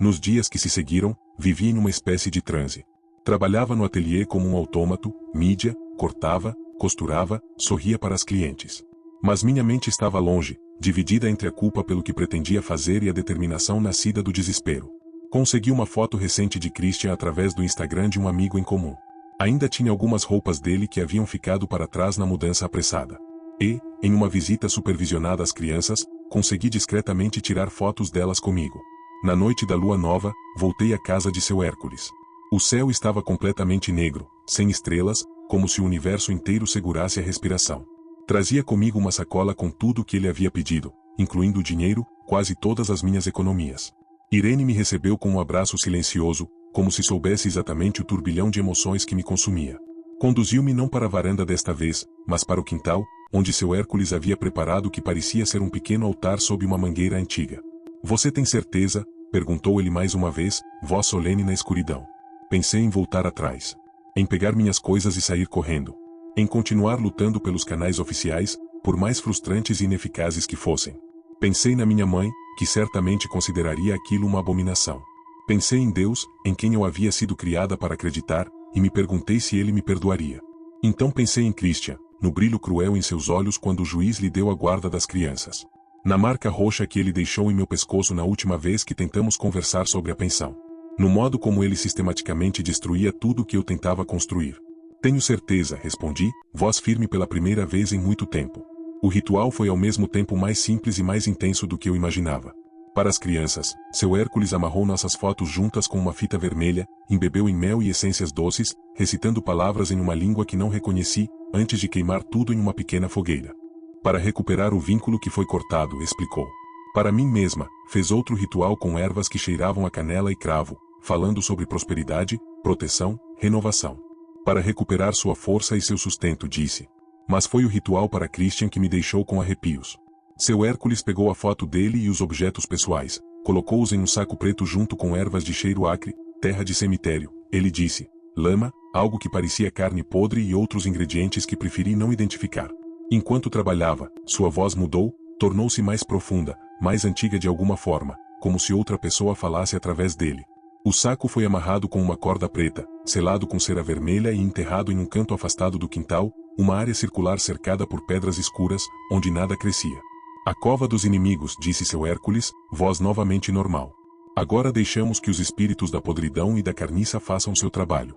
S1: Nos dias que se seguiram, vivi em uma espécie de transe. Trabalhava no ateliê como um autômato, mídia, cortava, costurava, sorria para as clientes. Mas minha mente estava longe, dividida entre a culpa pelo que pretendia fazer e a determinação nascida do desespero. Consegui uma foto recente de Christian através do Instagram de um amigo em comum. Ainda tinha algumas roupas dele que haviam ficado para trás na mudança apressada. E, em uma visita supervisionada às crianças, consegui discretamente tirar fotos delas comigo. Na noite da lua nova, voltei à casa de seu Hércules. O céu estava completamente negro, sem estrelas, como se o universo inteiro segurasse a respiração. Trazia comigo uma sacola com tudo o que ele havia pedido, incluindo o dinheiro, quase todas as minhas economias. Irene me recebeu com um abraço silencioso, como se soubesse exatamente o turbilhão de emoções que me consumia. Conduziu-me não para a varanda desta vez, mas para o quintal, onde seu Hércules havia preparado o que parecia ser um pequeno altar sob uma mangueira antiga. Você tem certeza? Perguntou ele mais uma vez, voz solene na escuridão. Pensei em voltar atrás. Em pegar minhas coisas e sair correndo. Em continuar lutando pelos canais oficiais, por mais frustrantes e ineficazes que fossem. Pensei na minha mãe, que certamente consideraria aquilo uma abominação. Pensei em Deus, em quem eu havia sido criada para acreditar, e me perguntei se ele me perdoaria. Então pensei em Christian, no brilho cruel em seus olhos quando o juiz lhe deu a guarda das crianças. Na marca roxa que ele deixou em meu pescoço na última vez que tentamos conversar sobre a pensão. No modo como ele sistematicamente destruía tudo o que eu tentava construir. Tenho certeza, respondi, voz firme pela primeira vez em muito tempo. O ritual foi ao mesmo tempo mais simples e mais intenso do que eu imaginava. Para as crianças, seu Hércules amarrou nossas fotos juntas com uma fita vermelha, embebeu em mel e essências doces, recitando palavras em uma língua que não reconheci, antes de queimar tudo em uma pequena fogueira. Para recuperar o vínculo que foi cortado, explicou. Para mim mesma, fez outro ritual com ervas que cheiravam a canela e cravo, falando sobre prosperidade, proteção, renovação. Para recuperar sua força e seu sustento, disse. Mas foi o ritual para Christian que me deixou com arrepios. Seu Hércules pegou a foto dele e os objetos pessoais, colocou-os em um saco preto junto com ervas de cheiro acre, terra de cemitério. Ele disse, lama, algo que parecia carne podre e outros ingredientes que preferi não identificar. Enquanto trabalhava, sua voz mudou, tornou-se mais profunda, mais antiga de alguma forma, como se outra pessoa falasse através dele. O saco foi amarrado com uma corda preta, selado com cera vermelha e enterrado em um canto afastado do quintal, uma área circular cercada por pedras escuras, onde nada crescia. A cova dos inimigos, disse seu Hércules, voz novamente normal. Agora deixamos que os espíritos da podridão e da carniça façam seu trabalho.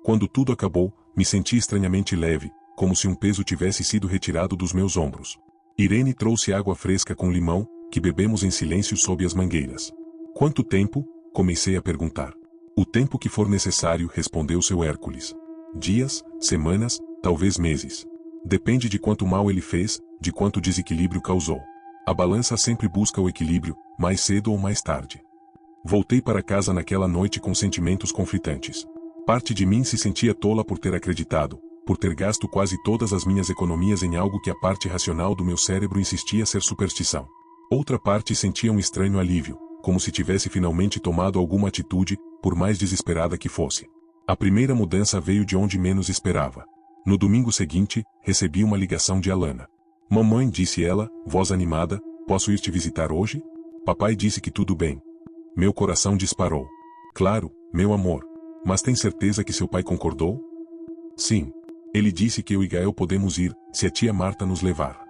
S1: Quando tudo acabou, me senti estranhamente leve, como se um peso tivesse sido retirado dos meus ombros. Irene trouxe água fresca com limão, que bebemos em silêncio sob as mangueiras. Quanto tempo? Comecei a perguntar. O tempo que for necessário, respondeu seu Hércules. Dias, semanas, talvez meses. Depende de quanto mal ele fez, de quanto desequilíbrio causou. A balança sempre busca o equilíbrio, mais cedo ou mais tarde. Voltei para casa naquela noite com sentimentos conflitantes. Parte de mim se sentia tola por ter acreditado, por ter gasto quase todas as minhas economias em algo que a parte racional do meu cérebro insistia ser superstição. Outra parte sentia um estranho alívio, como se tivesse finalmente tomado alguma atitude, por mais desesperada que fosse. A primeira mudança veio de onde menos esperava. No domingo seguinte, recebi uma ligação de Alana. Mamãe, disse ela, voz animada, posso ir te visitar hoje? Papai disse que tudo bem. Meu coração disparou. Claro, meu amor. Mas tem certeza que seu pai concordou? Sim. Ele disse que eu e Gael podemos ir, se a tia Marta nos levar.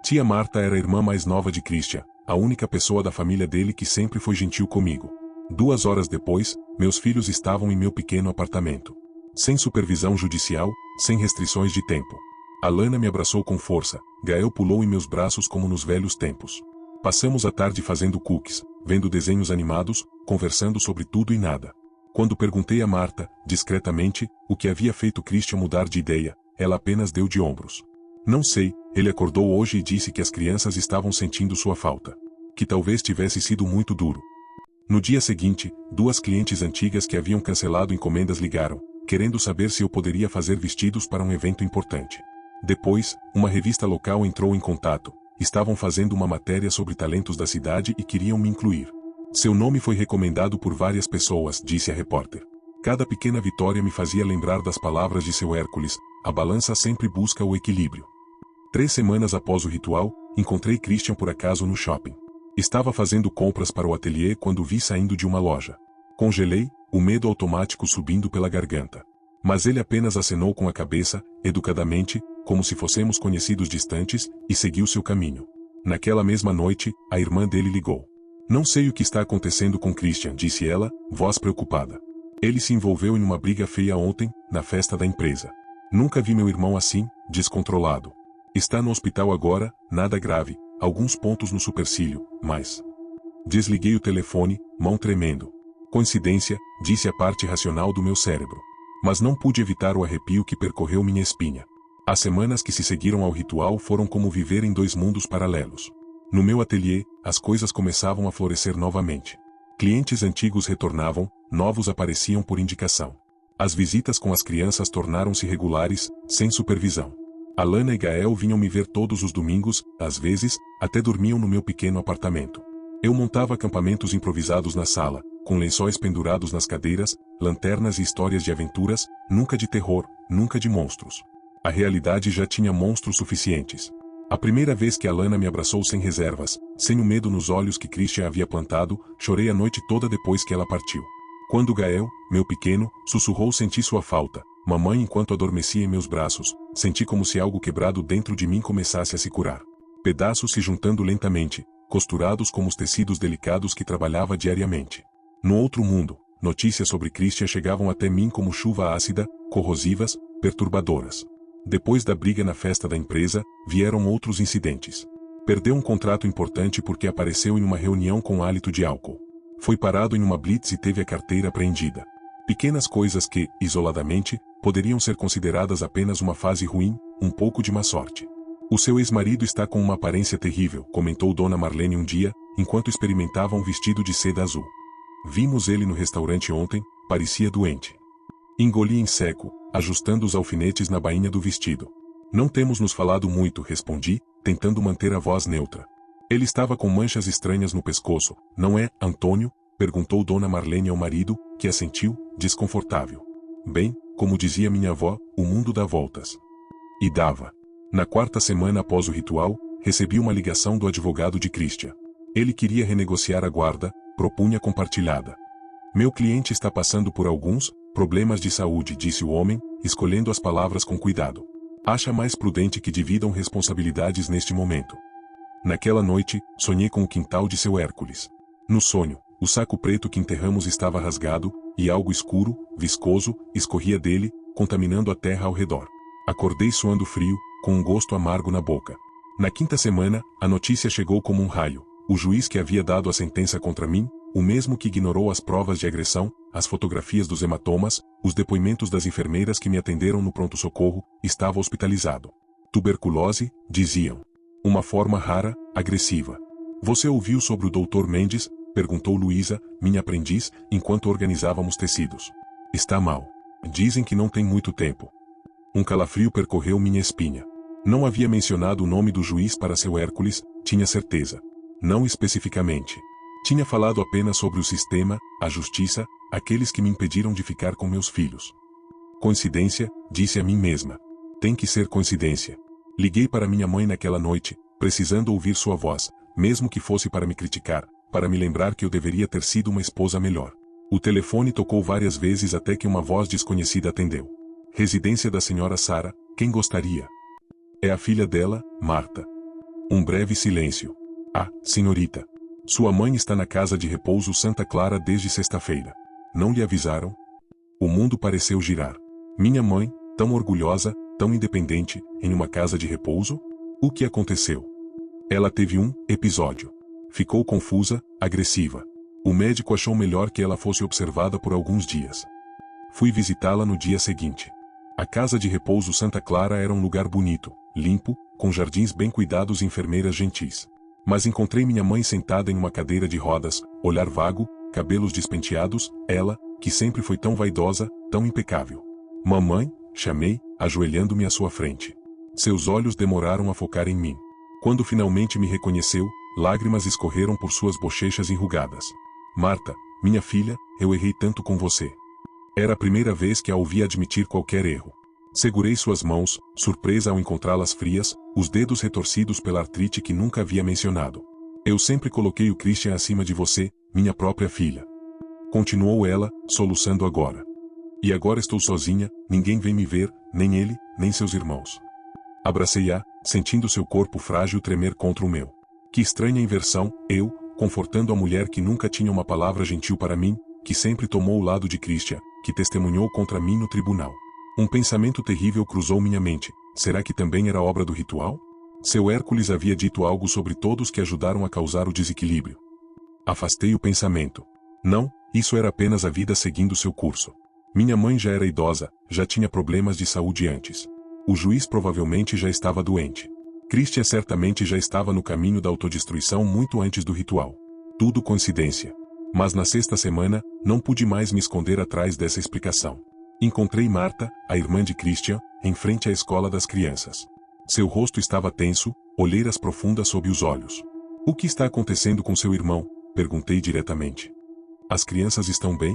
S1: Tia Marta era a irmã mais nova de Christian, a única pessoa da família dele que sempre foi gentil comigo. 2 horas depois, meus filhos estavam em meu pequeno apartamento. Sem supervisão judicial, sem restrições de tempo. Alana me abraçou com força, Gael pulou em meus braços como nos velhos tempos. Passamos a tarde fazendo cookies, vendo desenhos animados, conversando sobre tudo e nada. Quando perguntei a Marta, discretamente, o que havia feito Christian mudar de ideia, ela apenas deu de ombros. Não sei, ele acordou hoje e disse que as crianças estavam sentindo sua falta. Que talvez tivesse sido muito duro. No dia seguinte, 2 clientes antigas que haviam cancelado encomendas ligaram, querendo saber se eu poderia fazer vestidos para um evento importante. Depois, uma revista local entrou em contato. Estavam fazendo uma matéria sobre talentos da cidade e queriam me incluir. Seu nome foi recomendado por várias pessoas, disse a repórter. Cada pequena vitória me fazia lembrar das palavras de seu Hércules, a balança sempre busca o equilíbrio. 3 semanas após o ritual, encontrei Christian por acaso no shopping. Estava fazendo compras para o ateliê quando o vi saindo de uma loja. Congelei, o medo automático subindo pela garganta. Mas ele apenas acenou com a cabeça, educadamente, como se fossemos conhecidos distantes, e seguiu seu caminho. Naquela mesma noite, a irmã dele ligou. Não sei o que está acontecendo com Christian, disse ela, voz preocupada. Ele se envolveu em uma briga feia ontem, na festa da empresa. Nunca vi meu irmão assim, descontrolado. Está no hospital agora, nada grave, alguns pontos no supercílio, mas... Desliguei o telefone, mão tremendo. Coincidência, disse a parte racional do meu cérebro. Mas não pude evitar o arrepio que percorreu minha espinha. As semanas que se seguiram ao ritual foram como viver em dois mundos paralelos. No meu ateliê, as coisas começavam a florescer novamente. Clientes antigos retornavam, novos apareciam por indicação. As visitas com as crianças tornaram-se regulares, sem supervisão. Alana e Gael vinham me ver todos os domingos, às vezes, até dormiam no meu pequeno apartamento. Eu montava acampamentos improvisados na sala, com lençóis pendurados nas cadeiras, lanternas e histórias de aventuras, nunca de terror, nunca de monstros. A realidade já tinha monstros suficientes. A primeira vez que Alana me abraçou sem reservas, sem o medo nos olhos que Christian havia plantado, chorei a noite toda depois que ela partiu. Quando Gael, meu pequeno, sussurrou, senti sua falta. Mamãe, enquanto adormecia em meus braços, senti como se algo quebrado dentro de mim começasse a se curar. Pedaços se juntando lentamente, costurados como os tecidos delicados que trabalhava diariamente. No outro mundo, notícias sobre Christian chegavam até mim como chuva ácida, corrosivas, perturbadoras. Depois da briga na festa da empresa, vieram outros incidentes. Perdeu um contrato importante porque apareceu em uma reunião com hálito de álcool. Foi parado em uma blitz e teve a carteira apreendida. Pequenas coisas que, isoladamente, poderiam ser consideradas apenas uma fase ruim, um pouco de má sorte. O seu ex-marido está com uma aparência terrível, comentou Dona Marlene um dia, enquanto experimentava um vestido de seda azul. Vimos ele no restaurante ontem, parecia doente. Engoli em seco, ajustando os alfinetes na bainha do vestido. Não temos nos falado muito, respondi, tentando manter a voz neutra. Ele estava com manchas estranhas no pescoço, não é, Antônio? Perguntou Dona Marlene ao marido, que assentiu, desconfortável. Bem, como dizia minha avó, o mundo dá voltas. E dava. Na quarta semana após o ritual, recebi uma ligação do advogado de Christian. Ele queria renegociar a guarda, propunha compartilhada. Meu cliente está passando por alguns problemas de saúde, disse o homem, escolhendo as palavras com cuidado. Acha mais prudente que dividam responsabilidades neste momento. Naquela noite, sonhei com o quintal de seu Hércules. No sonho, o saco preto que enterramos estava rasgado, e algo escuro, viscoso, escorria dele, contaminando a terra ao redor. Acordei suando frio, com um gosto amargo na boca. Na quinta semana, a notícia chegou como um raio. O juiz que havia dado a sentença contra mim, o mesmo que ignorou as provas de agressão, as fotografias dos hematomas, os depoimentos das enfermeiras que me atenderam no pronto-socorro, estava hospitalizado. Tuberculose, diziam. Uma forma rara, agressiva. Você ouviu sobre o Dr. Mendes? Perguntou Luísa, minha aprendiz, enquanto organizávamos tecidos. Está mal. Dizem que não tem muito tempo. Um calafrio percorreu minha espinha. Não havia mencionado o nome do juiz para seu Hércules, tinha certeza. Não especificamente. Tinha falado apenas sobre o sistema, a justiça, aqueles que me impediram de ficar com meus filhos. Coincidência, disse a mim mesma. Tem que ser coincidência. Liguei para minha mãe naquela noite, precisando ouvir sua voz, mesmo que fosse para me criticar, para me lembrar que eu deveria ter sido uma esposa melhor. O telefone tocou várias vezes até que uma voz desconhecida atendeu. Residência da senhora Sara, quem gostaria? É a filha dela, Marta. Um breve silêncio. Ah, senhorita. Sua mãe está na casa de repouso Santa Clara desde sexta-feira. Não lhe avisaram? O mundo pareceu girar. Minha mãe, tão orgulhosa, tão independente, em uma casa de repouso? O que aconteceu? Ela teve um episódio. Ficou confusa, agressiva. O médico achou melhor que ela fosse observada por alguns dias. Fui visitá-la no dia seguinte. A casa de repouso Santa Clara era um lugar bonito, limpo, com jardins bem cuidados e enfermeiras gentis. Mas encontrei minha mãe sentada em uma cadeira de rodas, olhar vago, cabelos despenteados, ela, que sempre foi tão vaidosa, tão impecável. Mamãe, chamei, ajoelhando-me à sua frente. Seus olhos demoraram a focar em mim. Quando finalmente me reconheceu, lágrimas escorreram por suas bochechas enrugadas. Marta, minha filha, eu errei tanto com você. Era a primeira vez que a ouvi admitir qualquer erro. Segurei suas mãos, surpresa ao encontrá-las frias, os dedos retorcidos pela artrite que nunca havia mencionado. Eu sempre coloquei o Christian acima de você, minha própria filha. Continuou ela, soluçando agora. E agora estou sozinha, ninguém vem me ver, nem ele, nem seus irmãos. Abracei-a, sentindo seu corpo frágil tremer contra o meu. Que estranha inversão, eu, confortando a mulher que nunca tinha uma palavra gentil para mim, que sempre tomou o lado de Christian, que testemunhou contra mim no tribunal. Um pensamento terrível cruzou minha mente. Será que também era obra do ritual? Seu Hércules havia dito algo sobre todos que ajudaram a causar o desequilíbrio. Afastei o pensamento. Não, isso era apenas a vida seguindo seu curso. Minha mãe já era idosa, já tinha problemas de saúde antes. O juiz provavelmente já estava doente. Christian certamente já estava no caminho da autodestruição muito antes do ritual. Tudo coincidência. Mas na sexta semana, não pude mais me esconder atrás dessa explicação. Encontrei Marta, a irmã de Christian, em frente à escola das crianças. Seu rosto estava tenso, olheiras profundas sob os olhos. O que está acontecendo com seu irmão? Perguntei diretamente. As crianças estão bem?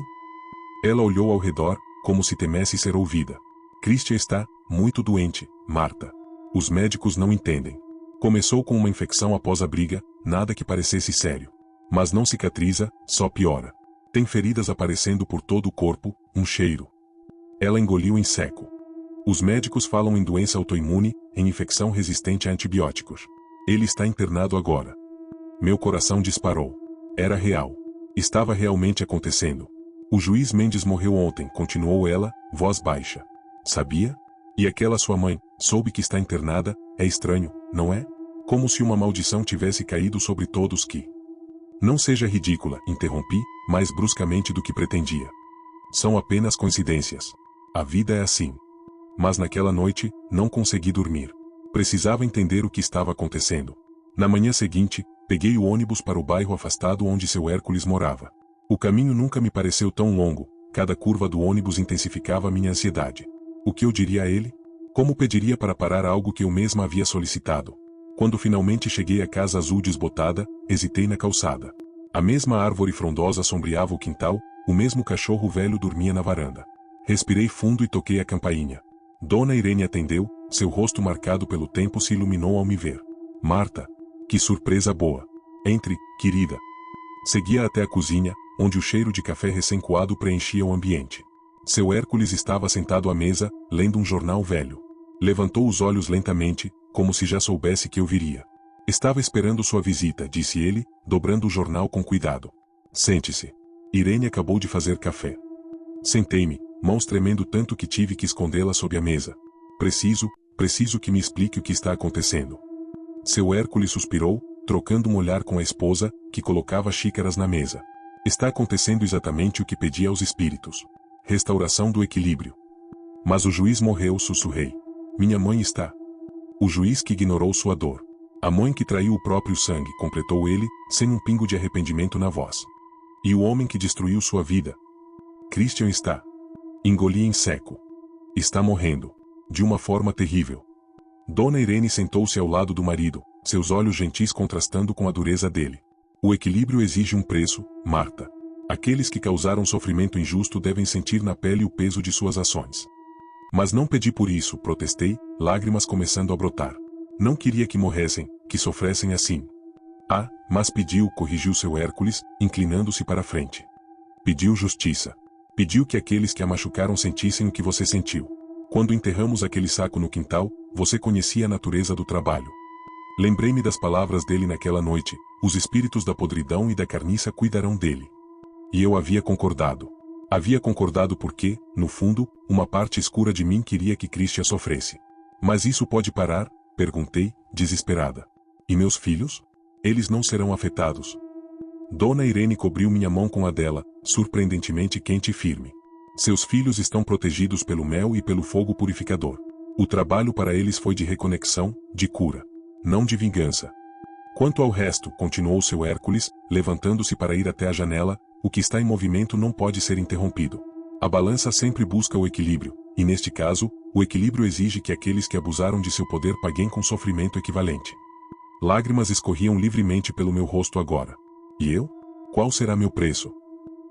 S1: Ela olhou ao redor, como se temesse ser ouvida. Christian está muito doente, Marta. Os médicos não entendem. Começou com uma infecção após a briga, nada que parecesse sério. Mas não cicatriza, só piora. Tem feridas aparecendo por todo o corpo, um cheiro. Ela engoliu em seco. Os médicos falam em doença autoimune, em infecção resistente a antibióticos. Ele está internado agora. Meu coração disparou. Era real. Estava realmente acontecendo. O juiz Mendes morreu ontem, continuou ela, voz baixa. Sabia? E aquela sua mãe, soube que está internada, é estranho, não é? Como se uma maldição tivesse caído sobre todos que... Não seja ridícula, interrompi, mais bruscamente do que pretendia. São apenas coincidências. A vida é assim. Mas naquela noite, não consegui dormir. Precisava entender o que estava acontecendo. Na manhã seguinte, peguei o ônibus para o bairro afastado onde seu Hércules morava. O caminho nunca me pareceu tão longo, cada curva do ônibus intensificava minha ansiedade. O que eu diria a ele? Como pediria para parar algo que eu mesma havia solicitado? Quando finalmente cheguei à casa azul desbotada, hesitei na calçada. A mesma árvore frondosa sombreava o quintal, o mesmo cachorro velho dormia na varanda. Respirei fundo e toquei a campainha. Dona Irene atendeu, seu rosto marcado pelo tempo se iluminou ao me ver. Marta, que surpresa boa. Entre, querida. Seguia até a cozinha, onde o cheiro de café recém-coado preenchia o ambiente. Seu Hércules estava sentado à mesa, lendo um jornal velho. Levantou os olhos lentamente, como se já soubesse que eu viria. Estava esperando sua visita, disse ele, dobrando o jornal com cuidado. Sente-se. Irene acabou de fazer café. Sentei-me, mãos tremendo tanto que tive que escondê-la sob a mesa. Preciso que me explique o que está acontecendo. Seu Hércules suspirou, trocando um olhar com a esposa, que colocava xícaras na mesa. Está acontecendo exatamente o que pedi aos espíritos. Restauração do equilíbrio. Mas o juiz morreu, sussurrei. Minha mãe está. O juiz que ignorou sua dor. A mãe que traiu o próprio sangue, completou ele, sem um pingo de arrependimento na voz. E o homem que destruiu sua vida. Christian está. Engoli em seco. Está morrendo. De uma forma terrível. Dona Irene sentou-se ao lado do marido, seus olhos gentis contrastando com a dureza dele. O equilíbrio exige um preço, Marta. Aqueles que causaram sofrimento injusto devem sentir na pele o peso de suas ações. Mas não pedi por isso, protestei, lágrimas começando a brotar. Não queria que morressem, que sofressem assim. Ah, mas pediu, corrigiu seu Hércules, inclinando-se para a frente. Pediu justiça. Pediu que aqueles que a machucaram sentissem o que você sentiu. Quando enterramos aquele saco no quintal, você conhecia a natureza do trabalho. Lembrei-me das palavras dele naquela noite, os espíritos da podridão e da carniça cuidarão dele. E eu havia concordado. Havia concordado porque, no fundo, uma parte escura de mim queria que Christian sofresse. Mas isso pode parar? Perguntei, desesperada. E meus filhos? Eles não serão afetados. Dona Irene cobriu minha mão com a dela, surpreendentemente quente e firme. Seus filhos estão protegidos pelo mel e pelo fogo purificador. O trabalho para eles foi de reconexão, de cura. Não de vingança. Quanto ao resto, continuou seu Hércules, levantando-se para ir até a janela, o que está em movimento não pode ser interrompido. A balança sempre busca o equilíbrio, e neste caso, o equilíbrio exige que aqueles que abusaram de seu poder paguem com sofrimento equivalente. Lágrimas escorriam livremente pelo meu rosto agora. E eu? Qual será meu preço?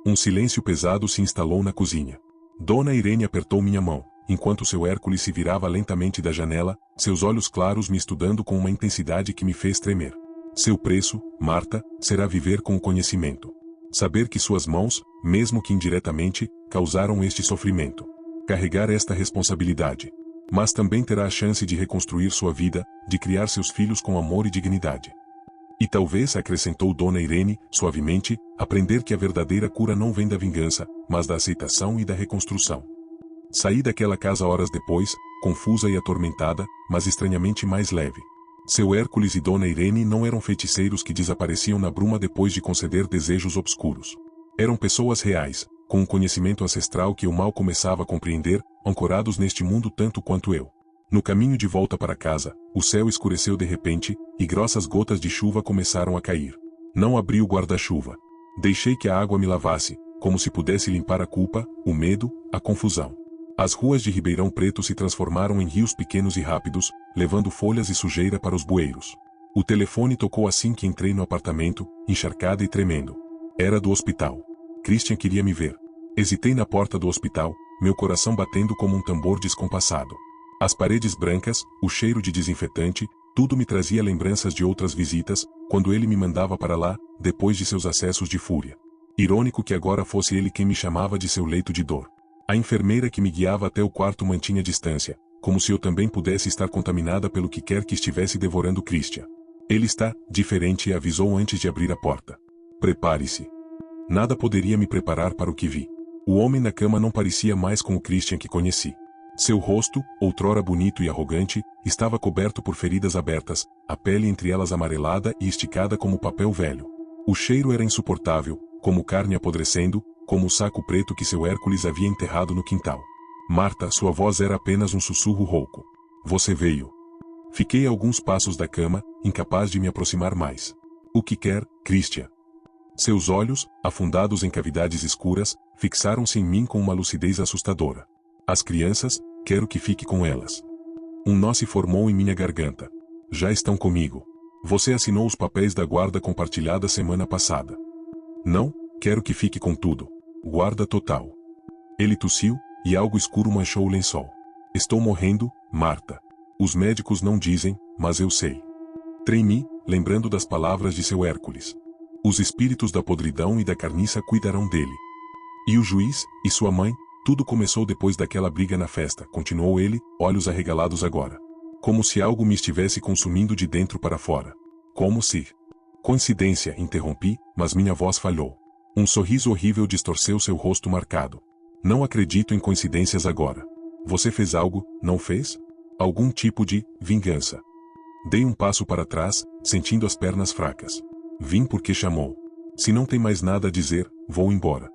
S1: Um silêncio pesado se instalou na cozinha. Dona Irene apertou minha mão, enquanto seu Hércules se virava lentamente da janela, seus olhos claros me estudando com uma intensidade que me fez tremer. Seu preço, Marta, será viver com o conhecimento. Saber que suas mãos, mesmo que indiretamente, causaram este sofrimento. Carregar esta responsabilidade. Mas também terá a chance de reconstruir sua vida, de criar seus filhos com amor e dignidade. E talvez, acrescentou Dona Irene, suavemente, aprender que a verdadeira cura não vem da vingança, mas da aceitação e da reconstrução. Saí daquela casa horas depois, confusa e atormentada, mas estranhamente mais leve. Seu Hércules e Dona Irene não eram feiticeiros que desapareciam na bruma depois de conceder desejos obscuros. Eram pessoas reais, com um conhecimento ancestral que eu mal começava a compreender, ancorados neste mundo tanto quanto eu. No caminho de volta para casa, o céu escureceu de repente, e grossas gotas de chuva começaram a cair. Não abri o guarda-chuva. Deixei que a água me lavasse, como se pudesse limpar a culpa, o medo, a confusão. As ruas de Ribeirão Preto se transformaram em rios pequenos e rápidos, levando folhas e sujeira para os bueiros. O telefone tocou assim que entrei no apartamento, encharcada e tremendo. Era do hospital. Christian queria me ver. Hesitei na porta do hospital, meu coração batendo como um tambor descompassado. As paredes brancas, o cheiro de desinfetante, tudo me trazia lembranças de outras visitas, quando ele me mandava para lá, depois de seus acessos de fúria. Irônico que agora fosse ele quem me chamava de seu leito de dor. A enfermeira que me guiava até o quarto mantinha distância, como se eu também pudesse estar contaminada pelo que quer que estivesse devorando Christian. Ele está diferente e avisou antes de abrir a porta. Prepare-se. Nada poderia me preparar para o que vi. O homem na cama não parecia mais com o Christian que conheci. Seu rosto, outrora bonito e arrogante, estava coberto por feridas abertas, a pele entre elas amarelada e esticada como papel velho. O cheiro era insuportável, como carne apodrecendo, como o saco preto que seu Hércules havia enterrado no quintal. Marta, sua voz era apenas um sussurro rouco. Você veio. Fiquei a alguns passos da cama, incapaz de me aproximar mais. O que quer, Christian? Seus olhos, afundados em cavidades escuras, fixaram-se em mim com uma lucidez assustadora. As crianças, quero que fique com elas. Um nó se formou em minha garganta. Já estão comigo. Você assinou os papéis da guarda compartilhada semana passada. Não, quero que fique com tudo. Guarda total. Ele tossiu, e algo escuro manchou o lençol. Estou morrendo, Marta. Os médicos não dizem, mas eu sei. Tremi, lembrando das palavras de seu Hércules. Os espíritos da podridão e da carniça cuidarão dele. E o juiz, e sua mãe, tudo começou depois daquela briga na festa, continuou ele, olhos arregalados agora. Como se algo me estivesse consumindo de dentro para fora. Como se... Coincidência, interrompi, mas minha voz falhou. Um sorriso horrível distorceu seu rosto marcado. Não acredito em coincidências agora. Você fez algo, não fez? Algum tipo de vingança. Dei um passo para trás, sentindo as pernas fracas. Vim porque chamou. Se não tem mais nada a dizer, vou embora.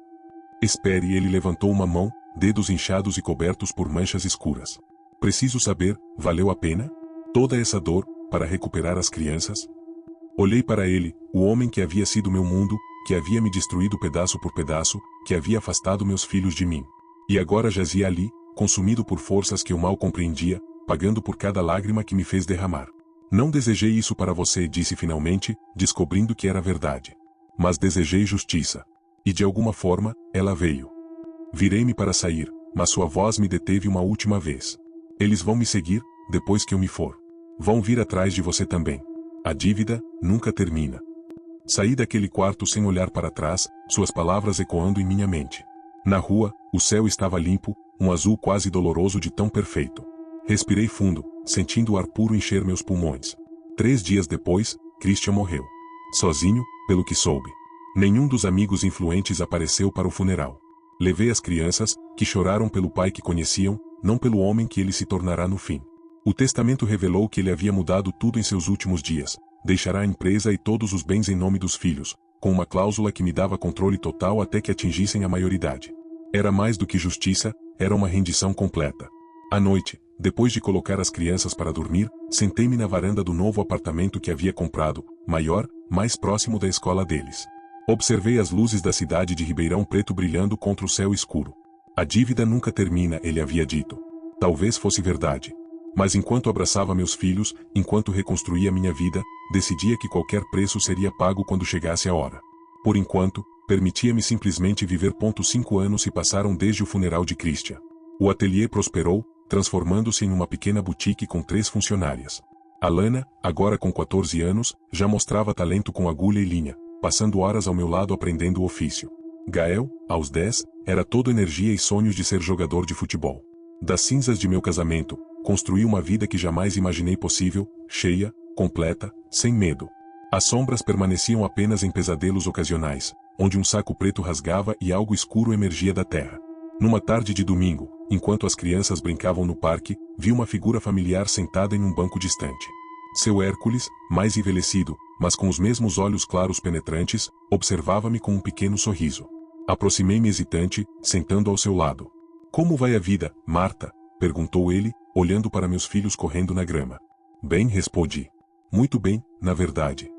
S1: Espere, ele levantou uma mão, dedos inchados e cobertos por manchas escuras. Preciso saber, valeu a pena? Toda essa dor, para recuperar as crianças? Olhei para ele, o homem que havia sido meu mundo, que havia me destruído pedaço por pedaço, que havia afastado meus filhos de mim. E agora jazia ali, consumido por forças que eu mal compreendia, pagando por cada lágrima que me fez derramar. Não desejei isso para você, disse finalmente, descobrindo que era verdade. Mas desejei justiça. E de alguma forma, ela veio. Virei-me para sair, mas sua voz me deteve uma última vez. Eles vão me seguir, depois que eu me for. Vão vir atrás de você também. A dívida nunca termina. Saí daquele quarto sem olhar para trás, suas palavras ecoando em minha mente. Na rua, o céu estava limpo, um azul quase doloroso de tão perfeito. Respirei fundo, sentindo o ar puro encher meus pulmões. 3 dias depois, Christian morreu. Sozinho, pelo que soube. Nenhum dos amigos influentes apareceu para o funeral. Levei as crianças, que choraram pelo pai que conheciam, não pelo homem que ele se tornará no fim. O testamento revelou que ele havia mudado tudo em seus últimos dias. Deixará a empresa e todos os bens em nome dos filhos, com uma cláusula que me dava controle total até que atingissem a maioridade. Era mais do que justiça, era uma rendição completa. À noite, depois de colocar as crianças para dormir, sentei-me na varanda do novo apartamento que havia comprado, maior, mais próximo da escola deles. Observei as luzes da cidade de Ribeirão Preto brilhando contra o céu escuro. A dívida nunca termina, ele havia dito. Talvez fosse verdade. Mas enquanto abraçava meus filhos, enquanto reconstruía minha vida, decidia que qualquer preço seria pago quando chegasse a hora. Por enquanto, permitia-me simplesmente viver. 5 anos se passaram desde o funeral de Christian. O ateliê prosperou, transformando-se em uma pequena boutique com 3 funcionárias. Alana, agora com 14 anos, já mostrava talento com agulha e linha, passando horas ao meu lado aprendendo o ofício. Gael, aos 10, era todo energia e sonhos de ser jogador de futebol. Das cinzas de meu casamento, construí uma vida que jamais imaginei possível, cheia, completa, sem medo. As sombras permaneciam apenas em pesadelos ocasionais, onde um saco preto rasgava e algo escuro emergia da terra. Numa tarde de domingo, enquanto as crianças brincavam no parque, vi uma figura familiar sentada em um banco distante. Seu Hércules, mais envelhecido, mas com os mesmos olhos claros penetrantes, observava-me com um pequeno sorriso. Aproximei-me hesitante, sentando ao seu lado. Como vai a vida, Marta? Perguntou ele, olhando para meus filhos correndo na grama. Bem, respondi. Muito bem, na verdade.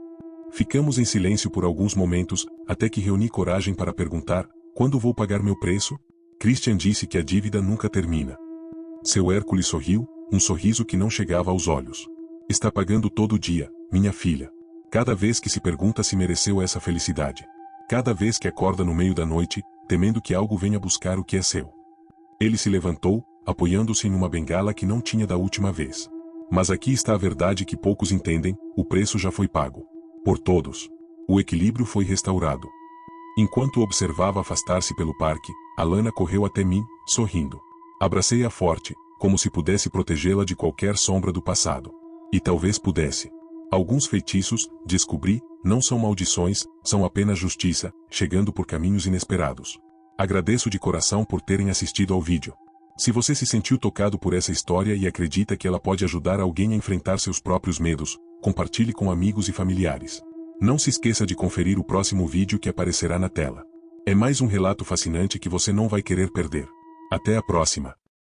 S1: Ficamos em silêncio por alguns momentos, até que reuni coragem para perguntar, quando vou pagar meu preço? Christian disse que a dívida nunca termina. Seu Hércules sorriu, um sorriso que não chegava aos olhos. Está pagando todo dia, minha filha. Cada vez que se pergunta se mereceu essa felicidade. Cada vez que acorda no meio da noite, temendo que algo venha buscar o que é seu. Ele se levantou, apoiando-se em uma bengala que não tinha da última vez. Mas aqui está a verdade que poucos entendem, o preço já foi pago. Por todos. O equilíbrio foi restaurado. Enquanto observava afastar-se pelo parque, Alana correu até mim, sorrindo. Abracei-a forte, como se pudesse protegê-la de qualquer sombra do passado. E talvez pudesse. Alguns feitiços, descobri, não são maldições, são apenas justiça, chegando por caminhos inesperados. Agradeço de coração por terem assistido ao vídeo. Se você se sentiu tocado por essa história e acredita que ela pode ajudar alguém a enfrentar seus próprios medos, compartilhe com amigos e familiares. Não se esqueça de conferir o próximo vídeo que aparecerá na tela. É mais um relato fascinante que você não vai querer perder. Até a próxima!